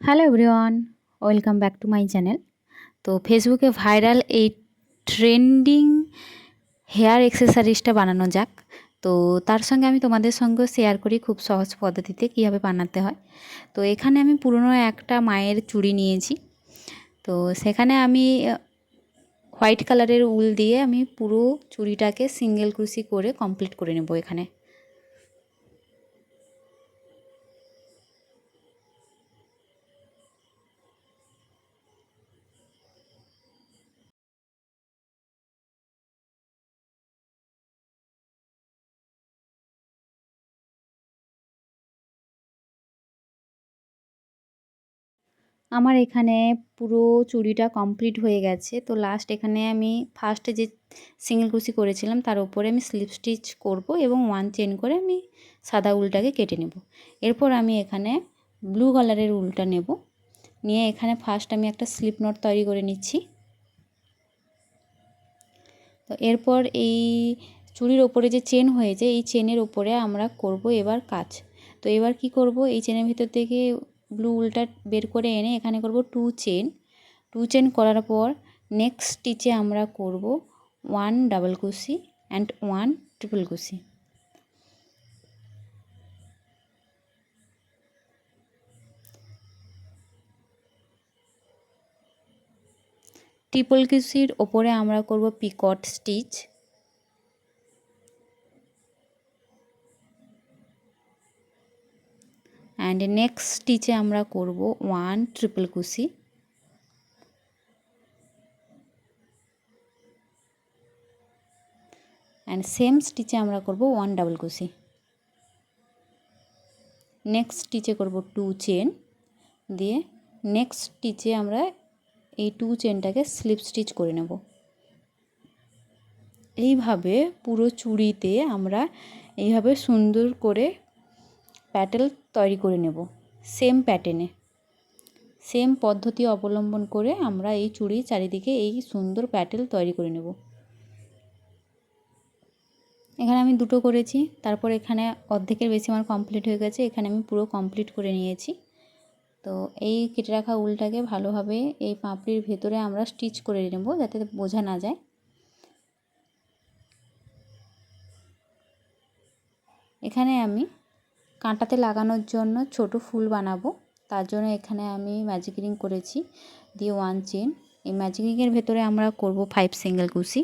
Hello everyone, welcome back to my channel. তো ফেসবুকে viral এই ট্রেন্ডিং হেয়ার এক্সেসরিজটা বানানো যাক। তো তার সঙ্গে আমি তোমাদের সঙ্গে শেয়ার করি খুব সহজ পদ্ধতিতে কীভাবে বানাতে হয়। তো এখানে আমি পুরনো একটা মায়ের চুড়ি নিয়েছি। তো সেখানে আমি হোয়াইট কালারের উল দিয়ে আমি পুরো চুড়িটাকে সিঙ্গেল ক্রুশি করে কমপ্লিট করে নেব এখানে। আমার এখানে পুরো চুড়িটা কমপ্লিট হয়ে গেছে। তো লাস্ট এখানে আমি ফার্স্টে যে সিঙ্গেল কুচি করেছিলাম তার উপরে আমি স্লিপ স্টিচ করব এবং ওয়ান চেন করে আমি সাদা উলটাকে কেটে নেব। এরপর আমি এখানে ব্লু কালারের উলটা নেব, নিয়ে এখানে ফার্স্ট আমি একটা স্লিপ নট তৈরি করে নিচ্ছি। তো এরপর এই চুড়ির ওপরে যে চেন হয়েছে এই চেনের ওপরে আমরা করব এবার কাজ। তো এবার কি করব, এই চেনের ভিতর থেকে ব্লু উলটা বের করে এনে এখানে করব টু চেন করার পর নেক্সট স্টিচে আমরা করব 1 ডাবল কুশি অ্যান্ড 1 ট্রিপল কুশি। ট্রিপল কুশির ওপরে আমরা করব পিকট স্টিচ, অ্যান্ড নেক্সট স্টিচে আমরা করব 1 ট্রিপল কুশি, অ্যান্ড সেম স্টিচে আমরা করব 1 ডাবল কুশি। নেক্সট স্টিচে করব 2 চেন দিয়ে নেক্সট স্টিচে আমরা এই 2 চেনটাকে স্লিপ স্টিচ করে নেব। এইভাবে পুরো চুড়িতে আমরা এইভাবে সুন্দর করে প্যাটেল তৈরি করে নেব। সেম প্যাটার্নে সেম পদ্ধতি অবলম্বন করে আমরা এই চুড়ির চারিদিকে এই সুন্দর প্যাটেল তৈরি করে নেব। এখানে আমি দুটো করেছি, তারপর এখানে অর্ধেকের বেশি আমার কমপ্লিট হয়ে গেছে, এখানে আমি পুরো কমপ্লিট করে নিয়েছি। তো এই কেটে রাখা উলটাকে ভালোভাবে এই পাপড়ির ভেতরে আমরা স্টিচ করে নেব যাতে বোঝা না যায়। এখানে আমি কাঁটাতে লাগানোর জন্য ছোট ফুল বানাবো, তার জন্য এখানে আমি ম্যাজিক রিং করেছি দিয়ে 1 চেন। এই ম্যাজিক রিংয়ের ভেতরে আমরা করব 5 সিঙ্গেল কুশি।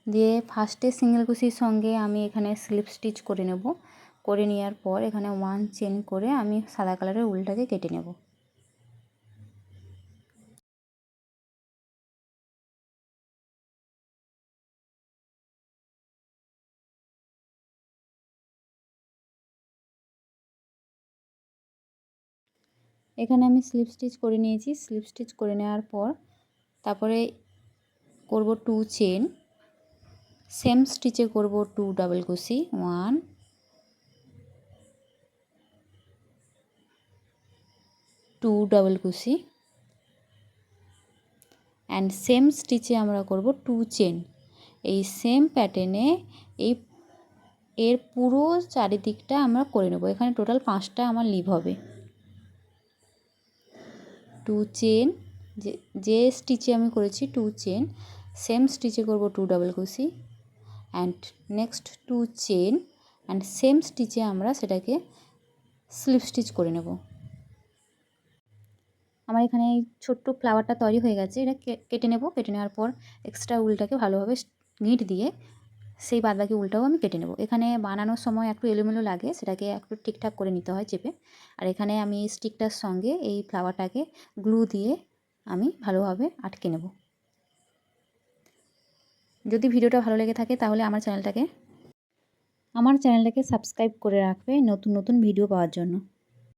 দিয়ে ফার্স্টে সিঙ্গেল কুশির সঙ্গে আমি এখানে স্লিপ স্টিচ করে নেব। করে নেওয়ার পর এখানে 1 চেন করে আমি সাদা কালারের উলটাকে কেটে নেব। এখানে আমি স্লিপ স্টিচ করে নিয়েছি। স্লিপ স্টিচ করে নেওয়ার পর তারপরে করব 2 চেন, সেম স্টিচে করব 2 ডাবল কুশি, 1 2 ডাবল কুশি, অ্যান্ড সেম স্টিচে আমরা করব 2 চেন। এই সেম প্যাটার্নে এই এর পুরো চারিদিকটা আমরা করে নেব। এখানে টোটাল 5টা আমার লিভ হবে। 2 চেন, যে স্টিচে আমি করেছি 2 চেন, সেম স্টিচে করব 2 ডাবল কুশি and next 2 chain and same স্টিচে আমরা সেটাকে স্লিপ স্টিচ করে নেব। আমার এখানে এই ছোট্ট ফ্লাওয়ারটা তৈরি হয়ে গেছে, এটা কেটে নেব। কেটে নেওয়ার পর এক্সট্রা উলটাকে ভালোভাবে নিট দিয়ে সেই বাদবাকি উলটাও আমি কেটে নেব। এখানে বানানোর সময় একটু এলোমেলো লাগে, সেটাকে একটু ঠিকঠাক করে নিতে হয় চেপে। আর এখানে আমি স্টিকটার সঙ্গে এই ফ্লাওয়ারটাকে গ্লু দিয়ে আমি ভালোভাবে আটকে নেব। যদি ভিডিওটা ভালো লেগে থাকে তাহলে আমার চ্যানেলটাকে সাবস্ক্রাইব করে রাখবে নতুন নতুন ভিডিও পাওয়ার জন্য।